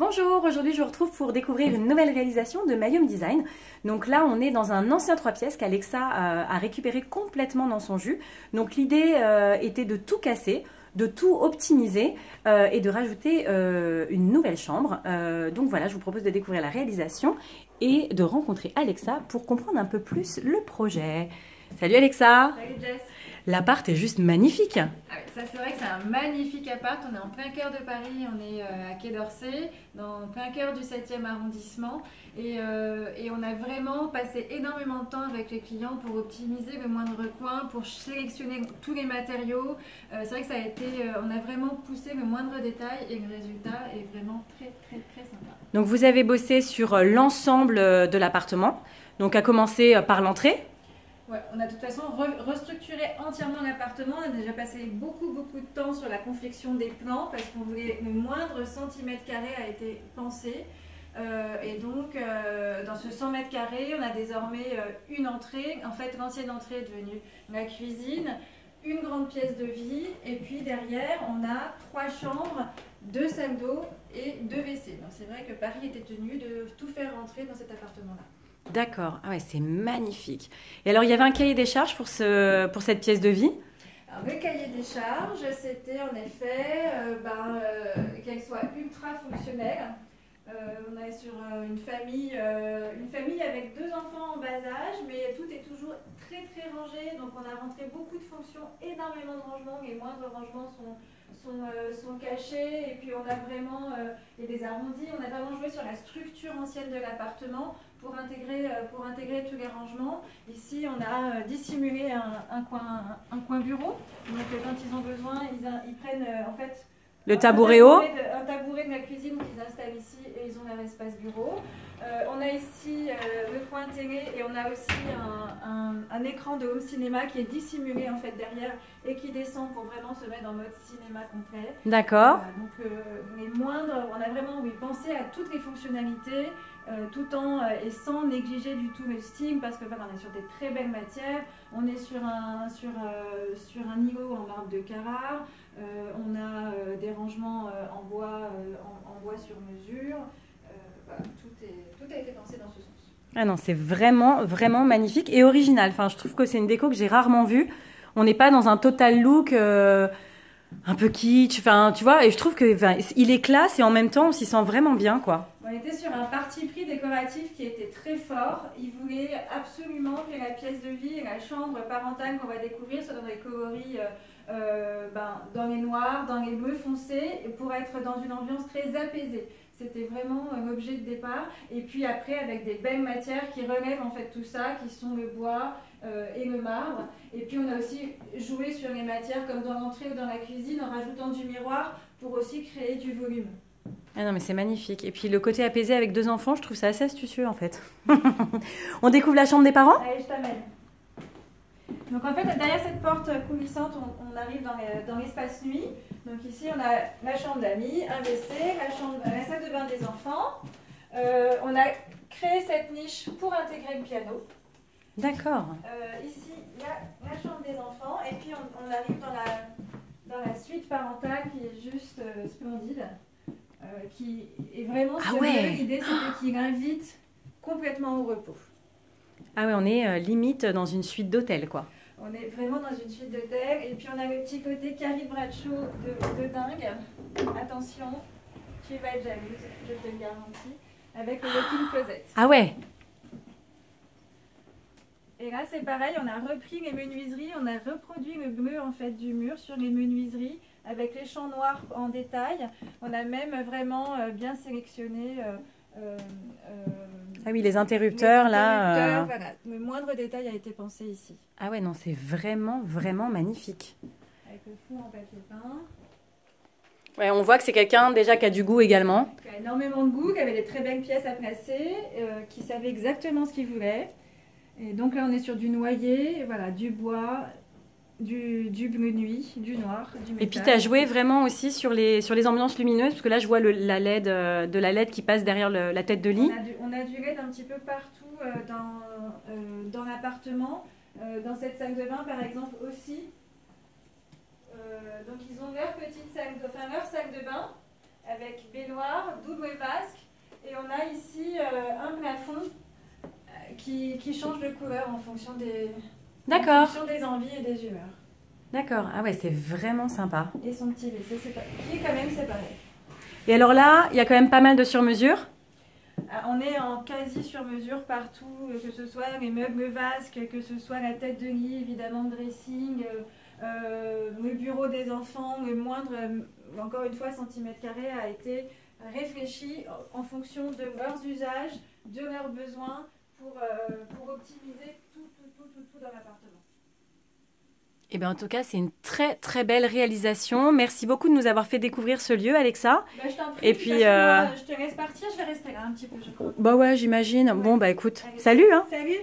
Bonjour, aujourd'hui je vous retrouve pour découvrir une nouvelle réalisation de Mayum Design. Donc là on est dans un ancien 3 pièces qu'Alexa a récupéré complètement dans son jus. Donc l'idée était de tout casser, de tout optimiser et de rajouter une nouvelle chambre. Donc voilà, je vous propose de découvrir la réalisation et de rencontrer Alexa pour comprendre un peu plus le projet. Salut Alexa! Salut Jess! L'appart est juste magnifique. Ah oui, ça c'est vrai que c'est un magnifique appart, on est en plein cœur de Paris, on est à Quai d'Orsay, dans plein cœur du 7e arrondissement et on a vraiment passé énormément de temps avec les clients pour optimiser le moindre coin, pour sélectionner tous les matériaux. C'est vrai que ça a été, on a vraiment poussé le moindre détail et le résultat est vraiment très sympa. Donc vous avez bossé sur l'ensemble de l'appartement, donc à commencer par l'entrée. Ouais, on a de toute façon restructuré entièrement l'appartement. On a déjà passé beaucoup de temps sur la confection des plans parce qu'on voulait le moindre centimètre carré a été pensé. Et donc dans ce 100 mètres carrés, on a désormais une entrée. En fait, l'ancienne entrée est devenue la cuisine, une grande pièce de vie et puis derrière, on a 3 chambres, 2 salles d'eau et 2 WC. Donc c'est vrai que Paris était tenu de tout faire rentrer dans cet appartement-là. D'accord, ah ouais, c'est magnifique. Et alors, il y avait un cahier des charges pour cette pièce de vie? Alors, le cahier des charges, c'était en effet qu'elle soit ultra fonctionnelle. On est sur une famille avec 2 enfants en bas âge, mais tout est toujours très rangé. Donc on a rentré beaucoup de fonctions, énormément de rangements. Les moindres rangements sont cachés. Et puis on a vraiment, et des arrondis, on a vraiment joué sur la structure ancienne de l'appartement pour intégrer tous les rangements. Ici, on a dissimulé un coin bureau. Donc quand ils ont besoin, ils prennent en fait le tabouret haut. Un tabouret de la cuisine qu'ils installent ici et ils ont leur espace bureau. On a ici le coin télé et on a aussi un écran de home cinéma qui est dissimulé en fait derrière et qui descend pour vraiment se mettre en mode cinéma complet. D'accord. Donc les moindres, on a vraiment pensé à toutes les fonctionnalités tout en et sans négliger du tout le style parce que voilà, on est sur des très belles matières. On est sur un îlot en marbre de Carrare. On a des rangements en bois sur mesure. Voilà, tout a été pensé dans ce sens. Ah non, c'est vraiment magnifique et original. Enfin, je trouve que c'est une déco que j'ai rarement vue. On n'est pas dans un total look un peu kitsch. Enfin, tu vois, et je trouve que il est classe et en même temps, on s'y sent vraiment bien, quoi. On était sur un parti pris décoratif qui était très fort. Il voulait absolument que la pièce de vie et la chambre parentale qu'on va découvrir soit dans des coloris dans les noirs, dans les bleus foncés, pour être dans une ambiance très apaisée. C'était vraiment l'objet de départ. Et puis après, avec des belles matières qui relèvent en fait tout ça, qui sont le bois et le marbre. Et puis on a aussi joué sur les matières comme dans l'entrée ou dans la cuisine en rajoutant du miroir pour aussi créer du volume. Ah non, mais c'est magnifique. Et puis le côté apaisé avec 2 enfants, je trouve ça assez astucieux en fait. On découvre la chambre des parents? Allez, je t'amène. Donc en fait, derrière cette porte coulissante, on arrive dans l'espace nuit. Donc ici, on a la chambre d'amis, un WC, la salle de bain des enfants. On a créé cette niche pour intégrer le piano. D'accord. Ici, il y a la chambre des enfants. Et puis on arrive dans la suite parentale qui est juste splendide. Qui est vraiment l'idée, c'est qu'il invite complètement au repos. Ah ouais, on est limite dans une suite d'hôtel, quoi. On est vraiment dans une suite d'hôtel. Et puis on a le petit côté Carrie Bradshaw de dingue. Attention, tu vas être jalouse, je te le garantis. Avec le walk-in closet. Ah ouais. Et là c'est pareil, on a repris les menuiseries, on a reproduit le bleu en fait du mur sur les menuiseries avec les champs noirs en détail. On a même vraiment bien sélectionné ah oui, les interrupteurs là. Voilà, le moindre détail a été pensé ici. Ah ouais, non, c'est vraiment magnifique. Avec le four en papier peint. Ouais, on voit que c'est quelqu'un déjà qui a du goût également. Qui a énormément de goût, qui avait des très belles pièces à placer, qui savait exactement ce qu'il voulait. Et donc là, on est sur du noyer, voilà, du bois, du bleu nuit, du noir, du métal. Et puis tu as joué vraiment aussi sur les ambiances lumineuses, parce que là, je vois la LED qui passe derrière la tête de lit. On a du LED un petit peu partout dans l'appartement. Dans cette salle de bain, par exemple, aussi. Donc ils ont leur petite salle, leur salle de bain avec baignoire, double et vasque. Et on a ici un plafond qui change de couleur en fonction des envies et des humeurs. D'accord. Ah ouais, c'est vraiment sympa. Et son petit WC qui est quand même séparé. Et alors là, il y a quand même pas mal de sur-mesure. On est en quasi sur-mesure partout, que ce soit les meubles vasques, que ce soit la tête de lit, évidemment le dressing, le bureau des enfants, le moindre, encore une fois, centimètre carré a été réfléchi en fonction de leurs usages, de leurs besoins, pour optimiser tout dans l'appartement. Eh bien, en tout cas, c'est une très très belle réalisation. Merci beaucoup de nous avoir fait découvrir ce lieu, Alexa. Bah, je t'en prie, et puis, moi, je te laisse partir, je vais rester là un petit peu, je crois. Bah ouais, j'imagine. Bon, bah écoute, Allez. salut hein. Salut.